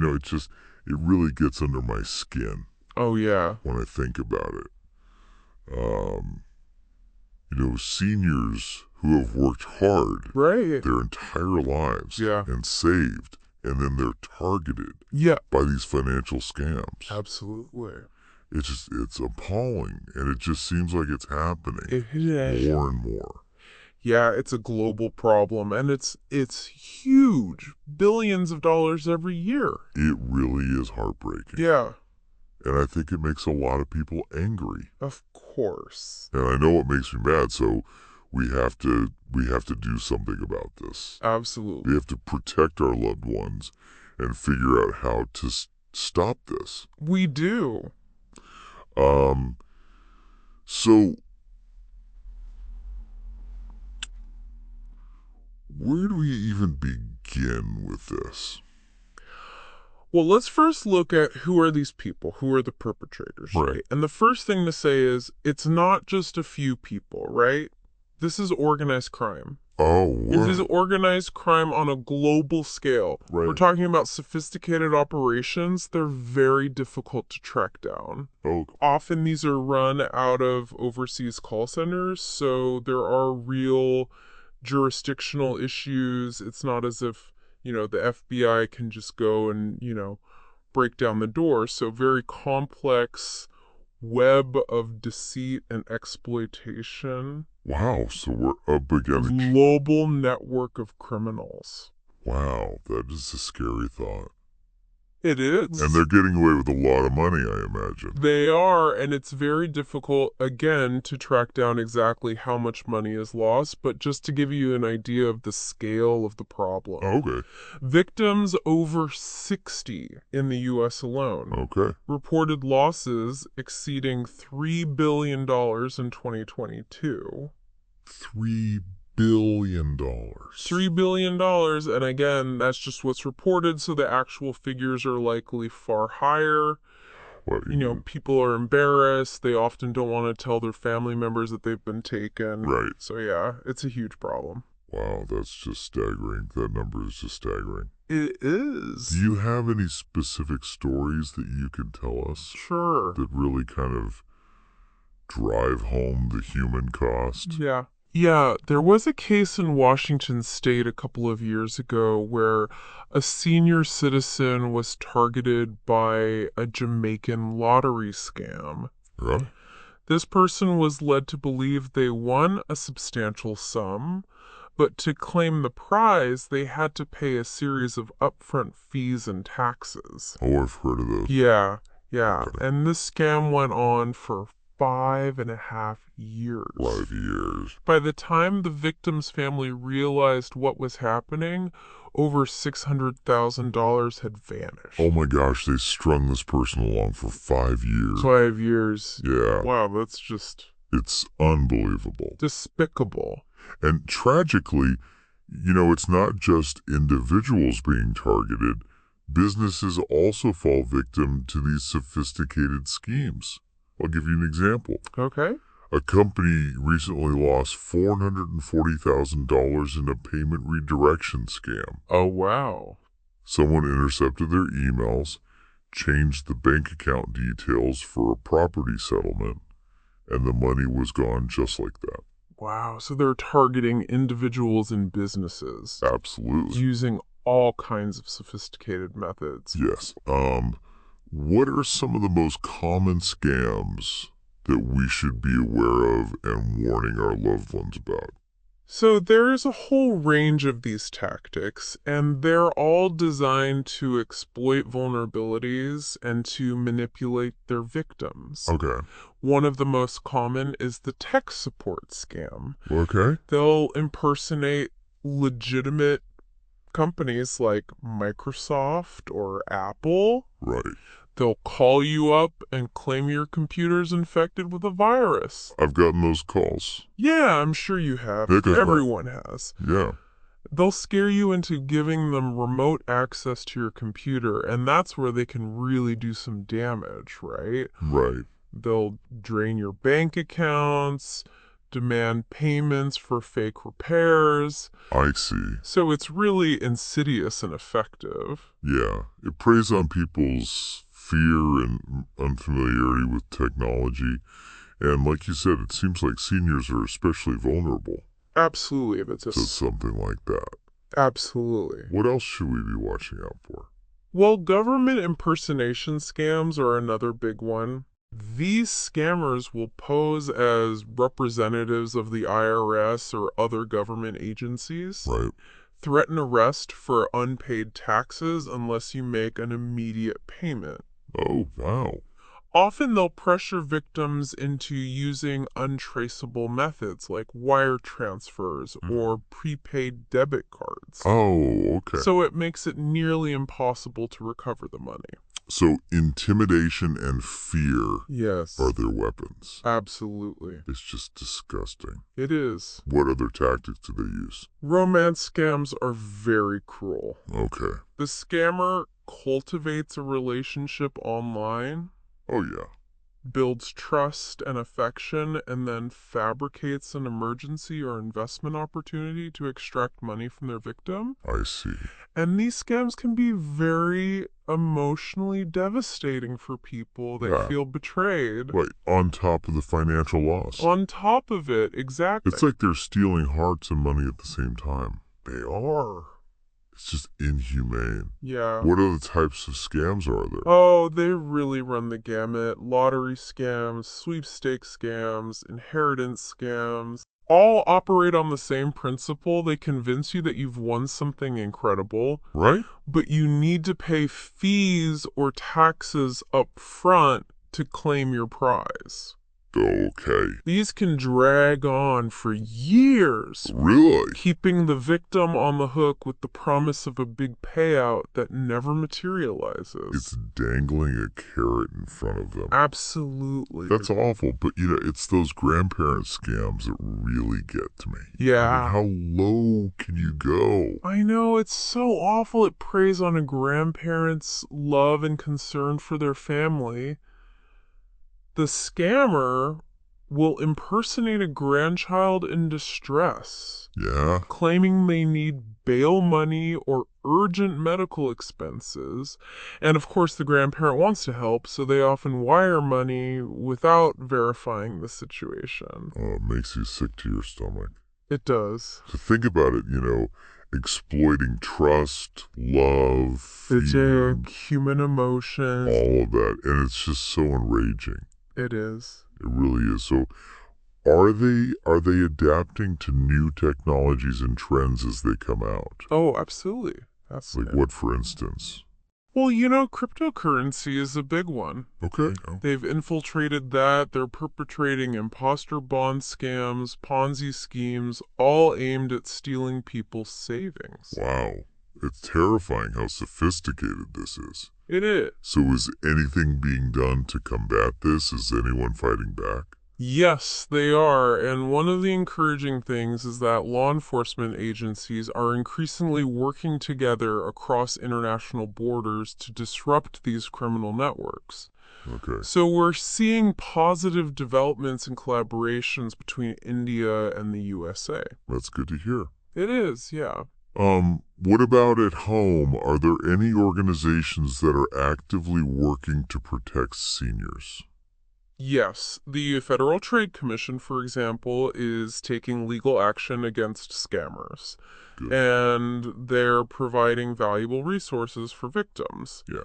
it really gets under my skin Oh, yeah. when I think about it. Um, Seniors who have worked hard Right. their entire lives Yeah. and saved, and then they're targeted Yeah. by these financial scams. Absolutely. It's appalling, and it just seems like it's happening It is. more and more. Yeah, it's a global problem, and it's huge. Billions of dollars every year. It really is heartbreaking. Yeah, And I think it makes a lot of people angry. of course. And I know it makes me mad, so we have to do something about this. Absolutely. We have to protect our loved ones and figure out how to stop this. We do. Um, so where do we even begin with this? Well, let's first look at who are these people, who are the perpetrators, Right. right? And the first thing to say is it's not just a few people, right? This is organized crime. Oh, This is what? organized crime on a global scale. Right. We're talking about sophisticated operations. They're very difficult to track down. Oh, Often these are run out of overseas call centers, so there are real jurisdictional issues. It's not as if, the FBI can just go and, break down the door. So very complex web of deceit and exploitation. wow. So we're up against. Global network of criminals. Wow, that is a scary thought. It is. And they're getting away with a lot of money, I imagine. They are, and it's very difficult, again, to track down exactly how much money is lost, but just to give you an idea of the scale of the problem. Okay. Victims over 60 in the U.S. alone Okay. reported losses exceeding $3 billion in 2022. $3 billion. $3 billion, and again, that's just what's reported, so the actual figures are likely far higher. What, People are embarrassed. They often don't want to tell their family members that they've been taken. Right. So yeah, it's a huge problem. Wow, that's just staggering. That number is just staggering. It is. Do you have any specific stories that you can tell us Sure. that really kind of drive home the human cost? Yeah. Yeah, there was a case in Washington state a couple of years ago where a senior citizen was targeted by a Jamaican lottery scam. Right? This person was led to believe they won a substantial sum, but to claim the prize, they had to pay a series of upfront fees and taxes. Oh, I've heard of those. Yeah, yeah. Okay. And this scam went on for 5.5 years. 5 years. By the time the victim's family realized what was happening, over $600,000 had vanished. Oh my gosh, they strung this person along for 5 years. 5 years. Yeah. Wow, that's just It's unbelievable. despicable. And tragically, it's not just individuals being targeted. Businesses also fall victim to these sophisticated schemes. I'll give you an example. Okay. A company recently lost $440,000 in a payment redirection scam. Oh, wow. Someone intercepted their emails, changed the bank account details for a property settlement, and the money was gone just like that. Wow. So they're targeting individuals and businesses Absolutely. using all kinds of sophisticated methods. Yes. What are some of the most common scams that we should be aware of and warning our loved ones about? So there is a whole range of these tactics, and they're all designed to exploit vulnerabilities and to manipulate their victims. Okay. One of the most common is the tech support scam. Okay. They'll impersonate legitimate companies like Microsoft or Apple. Right. They'll call you up and claim your computer's infected with a virus. I've gotten those calls. Yeah, I'm sure you have. Because- Everyone has. Yeah. They'll scare you into giving them remote access to your computer, and that's where they can really do some damage, right? Right. They'll drain your bank accounts, demand payments for fake repairs. I see. So it's really insidious and effective. Yeah, it preys on people's fear and unfamiliarity with technology. And like you said, it seems like seniors are especially vulnerable Absolutely. to something like that. Absolutely. What else should we be watching out for? Well, government impersonation scams are another big one. These scammers will pose as representatives of the IRS or other government agencies, Right. threaten arrest for unpaid taxes unless you make an immediate payment. Oh, wow. Often they'll pressure victims into using untraceable methods like wire transfers or prepaid debit cards. Oh, okay. So it makes it nearly impossible to recover the money. So intimidation and fear Yes. are their weapons. Absolutely. It's just disgusting. It is. What other tactics do they use? Romance scams are very cruel. Okay. The scammer cultivates a relationship online, Oh, yeah. builds trust and affection, and then fabricates an emergency or investment opportunity to extract money from their victim. I see. And these scams can be very emotionally devastating for people that Yeah. feel betrayed. Right. On top of the financial loss. On top of it, exactly. It's like they're stealing hearts and money at the same time. They are. It's just inhumane. Yeah. What other types of scams are there? Oh, they really run the gamut. Lottery scams, sweepstakes scams, inheritance scams. All operate on the same principle. They convince you that you've won something incredible, Right? but you need to pay fees or taxes up front to claim your prize. Okay. These can drag on for years, Really? keeping the victim on the hook with the promise of a big payout that never materializes. It's dangling a carrot in front of them. Absolutely. That's awful, but it's those grandparent scams that really get to me. Yeah. I mean, how low can you go? I know, it's so awful. It preys on a grandparent's love and concern for their family. The scammer will impersonate a grandchild in distress, Yeah? claiming they need bail money or urgent medical expenses. And of course, the grandparent wants to help, so they often wire money without verifying the situation. Oh, it makes you sick to your stomach. It does. To think about it, exploiting trust, love, fear, Human emotion. all of that. And it's just so enraging. It is. It really is. So are they adapting to new technologies and trends as they come out? Oh, absolutely. That's Like what, for instance? Well, cryptocurrency is a big one. Okay. They've infiltrated that. They're perpetrating imposter bond scams, Ponzi schemes, all aimed at stealing people's savings. Wow. It's terrifying how sophisticated this is. It is. So is anything being done to combat this? Is anyone fighting back? Yes, they are. And one of the encouraging things is that law enforcement agencies are increasingly working together across international borders to disrupt these criminal networks. Okay. So we're seeing positive developments and collaborations between India and the USA. That's good to hear. It is, yeah. What about at home? Are there any organizations that are actively working to protect seniors? Yes, the Federal Trade Commission, for example, is taking legal action against scammers. Good. And they're providing valuable resources for victims. Yeah.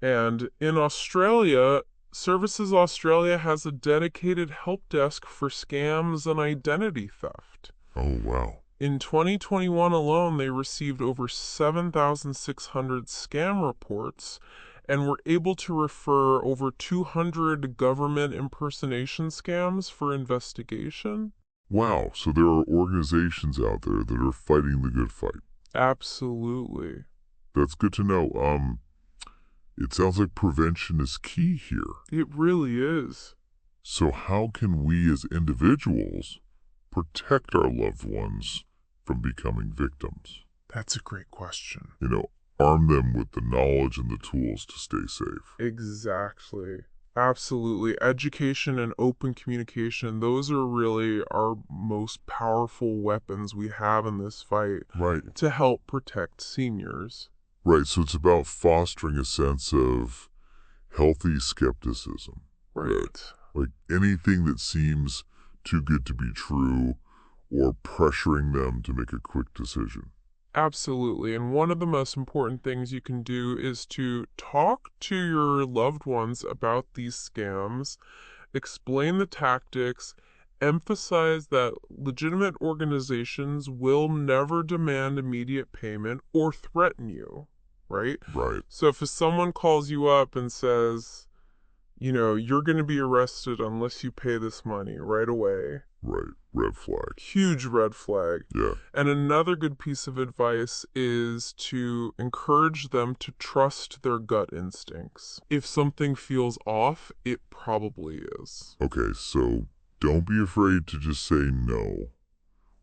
And in Australia, Services Australia has a dedicated help desk for scams and identity theft. Oh, wow. In 2021 alone, they received over 7,600 scam reports and were able to refer over 200 government impersonation scams for investigation. Wow, so there are organizations out there that are fighting the good fight. Absolutely. That's good to know. It sounds like prevention is key here. It really is. So how can we as individuals protect our loved ones from becoming victims? That's a great question. Arm them with the knowledge and the tools to stay safe. Exactly. Absolutely. Education and open communication, those are really our most powerful weapons we have in this fight Right. to help protect seniors. Right, so it's about fostering a sense of healthy skepticism. Right. Like anything that seems too good to be true or pressuring them to make a quick decision. Absolutely. And one of the most important things you can do is to talk to your loved ones about these scams, explain the tactics, emphasize that legitimate organizations will never demand immediate payment or threaten you, right? Right, So if someone calls you up and says, you're going to be arrested unless you pay this money right away. right. Red flag. Huge red flag. Yeah, And another good piece of advice is to encourage them to trust their gut instincts. If something feels off, it probably is. okay, so don't be afraid to just say no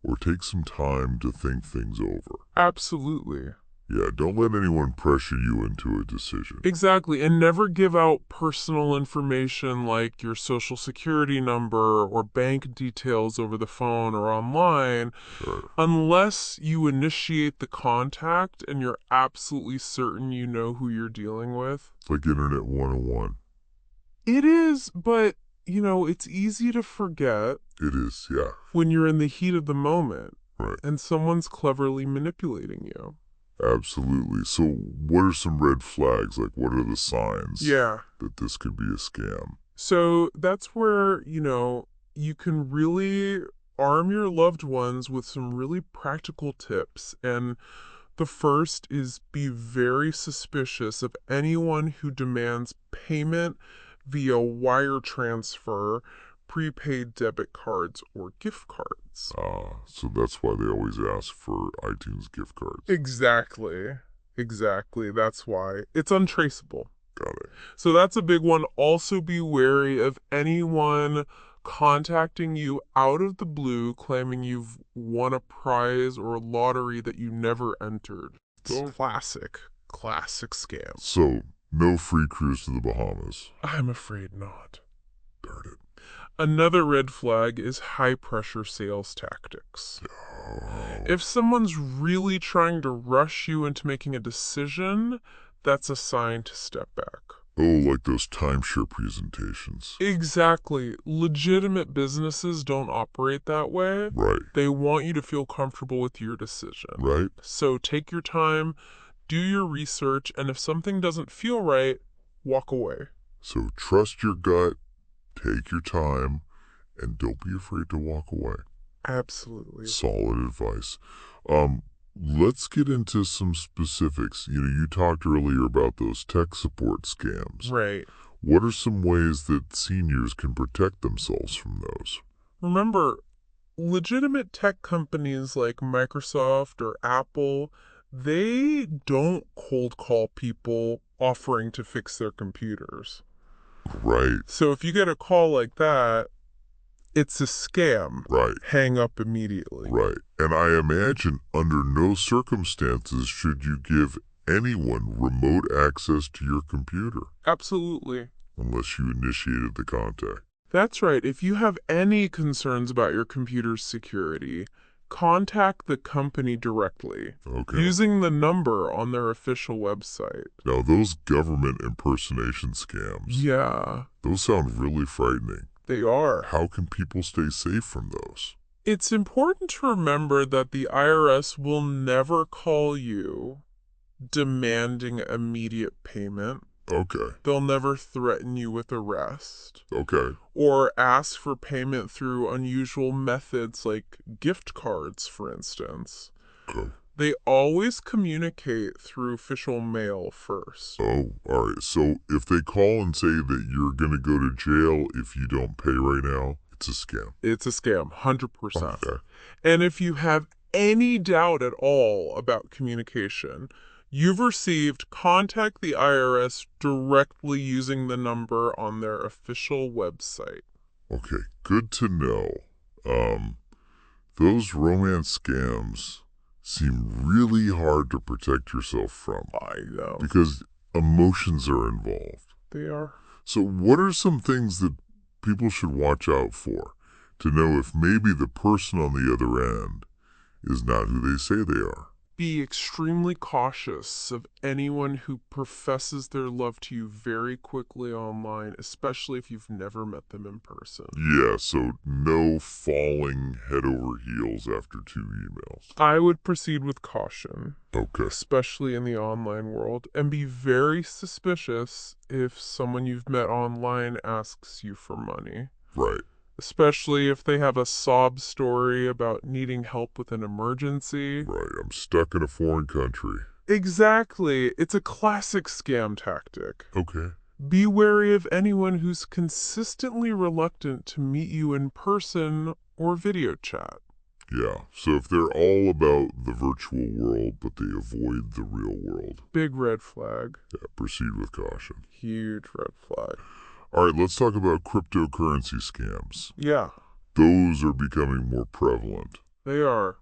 or take some time to think things over. Absolutely. Yeah, don't let anyone pressure you into a decision. Exactly. And never give out personal information like your social security number or bank details over the phone or online Right. unless you initiate the contact and you're absolutely certain you know who you're dealing with. It's like Internet 101. It is, but, it's easy to forget It is, yeah. when you're in the heat of the moment Right. and someone's cleverly manipulating you. Absolutely. So what are some red flags? Like what are the signs Yeah. that this could be a scam? So that's where, you can really arm your loved ones with some really practical tips. And the first is be very suspicious of anyone who demands payment via wire transfer, prepaid debit cards, or gift cards. So that's why they always ask for iTunes gift cards. Exactly. Exactly. That's why. It's untraceable. Got it. So that's a big one. Also be wary of anyone contacting you out of the blue claiming you've won a prize or a lottery that you never entered. It's Oh. classic scam. So no free cruise to the Bahamas. I'm afraid not. Darn it. Another red flag is high pressure sales tactics. Oh. If someone's really trying to rush you into making a decision, that's a sign to step back. Oh, like those timeshare presentations. Exactly. Legitimate businesses don't operate that way. Right. They want you to feel comfortable with your decision. Right. So take your time, do your research, and if something doesn't feel right, walk away. So trust your gut, take your time, and don't be afraid to walk away. Absolutely. Solid advice. Let's get into some specifics. You talked earlier about those tech support scams. Right. What are some ways that seniors can protect themselves from those? Remember, legitimate tech companies like Microsoft or Apple, they don't cold call people offering to fix their computers. Right, So if you get a call like that, it's a scam. right, Hang up immediately. right. And I imagine under no circumstances should you give anyone remote access to your computer Absolutely. unless you initiated the contact. That's right. If you have any concerns about your computer's security, contact the company directly Okay. using the number on their official website. Now, those government impersonation scams, Yeah, those sound really frightening. they are. How can people stay safe from those? It's important to remember that the IRS will never call you demanding immediate payment. Okay, They'll never threaten you with arrest okay, or ask for payment through unusual methods like gift cards, for instance. okay. They always communicate through official mail first. Oh, all right. So if they call and say that you're going to go to jail if you don't pay right now, it's a scam. It's a scam, 100%. Okay. And if you have any doubt at all about communication, you've received, contact the IRS directly using the number on their official website. Okay, good to know. Those romance scams seem really hard to protect yourself from I know. because emotions are involved. They are. So what are some things that people should watch out for to know if maybe the person on the other end is not who they say they are? Be extremely cautious of anyone who professes their love to you very quickly online, especially if you've never met them in person. Yeah, so no falling head over heels after 2 emails. I would proceed with caution, Okay, especially in the online world, and be very suspicious if someone you've met online asks you for money. right. Especially if they have a sob story about needing help with an emergency. Right, I'm stuck in a foreign country. Exactly. It's a classic scam tactic. Okay. Be wary of anyone who's consistently reluctant to meet you in person or video chat. Yeah, so if they're all about the virtual world, but they avoid the real world, Big red flag. yeah, proceed with caution. Huge red flag. All right, let's talk about cryptocurrency scams. Yeah, Those are becoming more prevalent they are.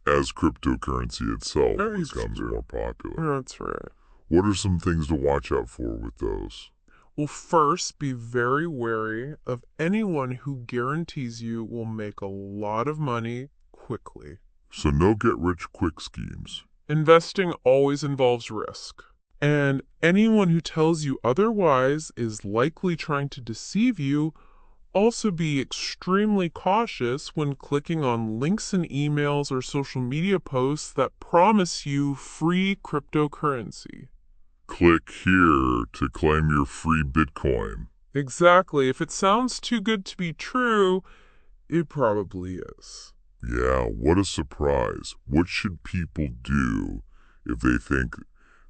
as cryptocurrency itself That is becomes true. more popular. That's right. What are some things to watch out for with those? Well, first, be very wary of anyone who guarantees you will make a lot of money quickly. So no get-rich-quick schemes. Investing always involves risk. And anyone who tells you otherwise is likely trying to deceive you. Also, be extremely cautious when clicking on links in emails or social media posts that promise you free cryptocurrency. Click here to claim your free Bitcoin. Exactly. If it sounds too good to be true, it probably is. Yeah, what a surprise. What should people do if they think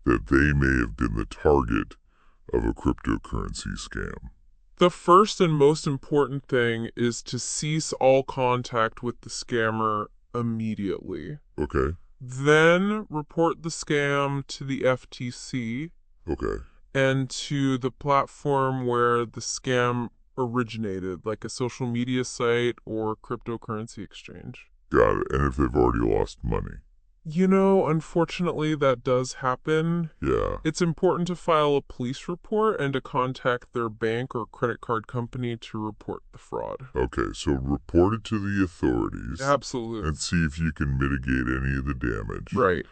that they may have been the target of a cryptocurrency scam? The first and most important thing is to cease all contact with the scammer immediately. Okay, Then report the scam to the FTC okay. and to the platform where the scam originated, like a social media site or cryptocurrency exchange. Got it. And if they've already lost money? Unfortunately, that does happen. Yeah, It's important to file a police report and to contact their bank or credit card company to report the fraud. okay. So report it to the authorities Absolutely. and see if you can mitigate any of the damage. Right.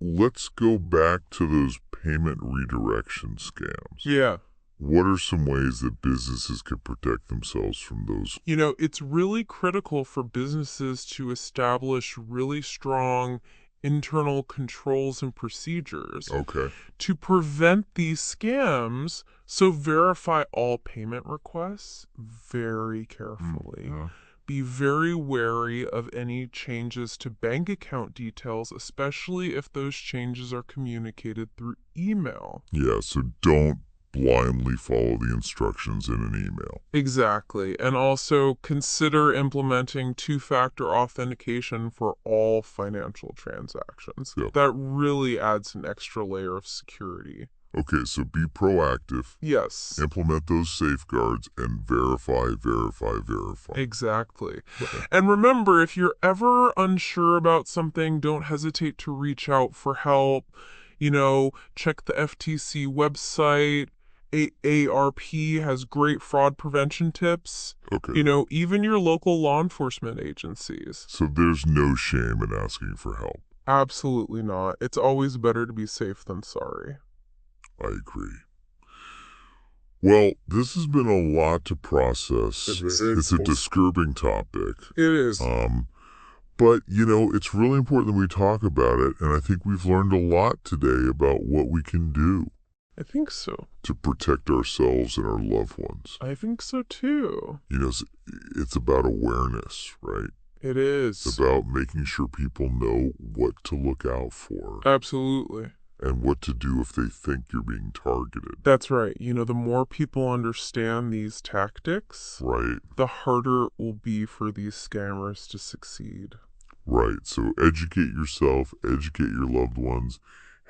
Let's go back to those payment redirection scams. Yeah. What are some ways that businesses can protect themselves from those? It's really critical for businesses to establish really strong internal controls and procedures Okay. to prevent these scams. So verify all payment requests very carefully. Yeah. Be very wary of any changes to bank account details, especially if those changes are communicated through email. Yeah, so don't blindly follow the instructions in an email. Exactly. And also consider implementing two-factor authentication for all financial transactions. Yep. That really adds an extra layer of security. Okay, so be proactive, Yes. implement those safeguards, and verify. Exactly. Okay. And remember, if you're ever unsure about something, don't hesitate to reach out for help. Check the FTC website. ARP has great fraud prevention tips. Okay. Even your local law enforcement agencies. So there's no shame in asking for help. Absolutely not. It's always better to be safe than sorry. I agree. Well, this has been a lot to process. It's a disturbing topic. It is. But, it's really important that we talk about it, and I think we've learned a lot today about what we can do I think so. to protect ourselves and our loved ones. I think so too. It's about awareness, right? It is. It's about making sure people know what to look out for Absolutely. and what to do if they think you're being targeted. That's right. The more people understand these tactics, Right, the harder it will be for these scammers to succeed. right. So educate yourself, educate your loved ones,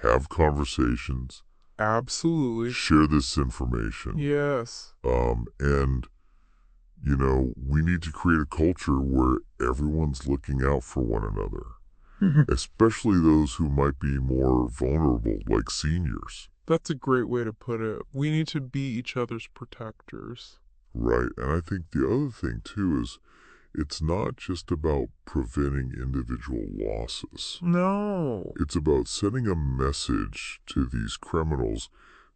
have conversations, Absolutely. share this information. Yes. And, we need to create a culture where everyone's looking out for one another, especially those who might be more vulnerable, like seniors. That's a great way to put it. We need to be each other's protectors. Right, and I think the other thing, too, is it's not just about preventing individual losses. No. It's about sending a message to these criminals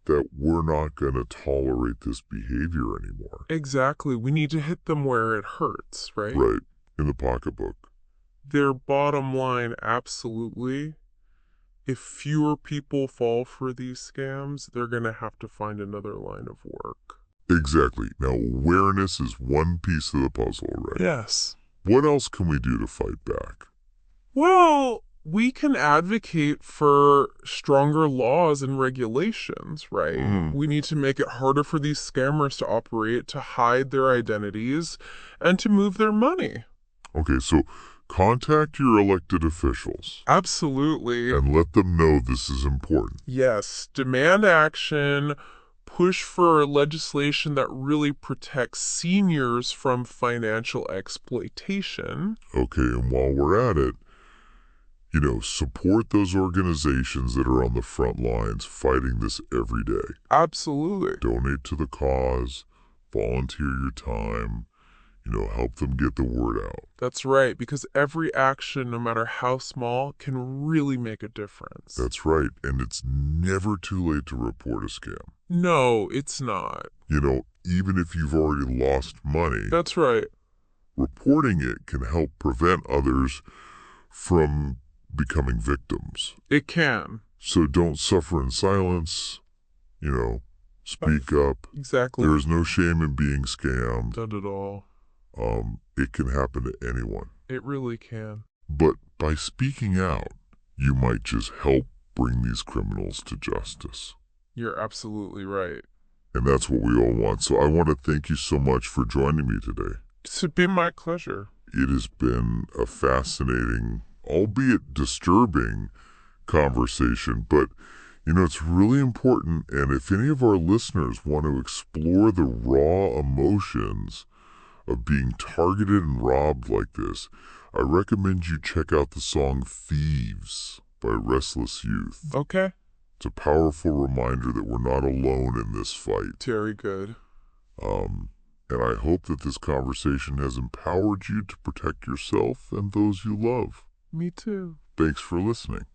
that we're not going to tolerate this behavior anymore. Exactly. We need to hit them where it hurts, right? Right, in the pocketbook. Their bottom line, absolutely. If fewer people fall for these scams, they're going to have to find another line of work. Exactly. Now, awareness is one piece of the puzzle, right? Yes. What else can we do to fight back? Well, we can advocate for stronger laws and regulations, right? We need to make it harder for these scammers to operate, to hide their identities, and to move their money. Okay, so contact your elected officials Absolutely. and let them know this is important. Yes, demand action, push for legislation that really protects seniors from financial exploitation. Okay, and while we're at it, support those organizations that are on the front lines fighting this every day. Absolutely. Donate to the cause, volunteer your time, help them get the word out. That's right, because every action, no matter how small, can really make a difference. That's right, and it's never too late to report a scam. No, it's not. Even if you've already lost money, That's right. reporting it can help prevent others from becoming victims. It can. So don't suffer in silence, speak up. Exactly. There is no shame in being scammed. Not at all. It can happen to anyone. It really can. But by speaking out, you might just help bring these criminals to justice. You're absolutely right. And that's what we all want. So I want to thank you so much for joining me today. It's been my pleasure. It has been a fascinating, albeit disturbing, conversation, but it's really important. And if any of our listeners want to explore the raw emotions of being targeted and robbed like this, I recommend you check out the song Thieves by Restless Youth. Okay. It's a powerful reminder that we're not alone in this fight. Very good. And I hope that this conversation has empowered you to protect yourself and those you love. Me too. Thanks for listening.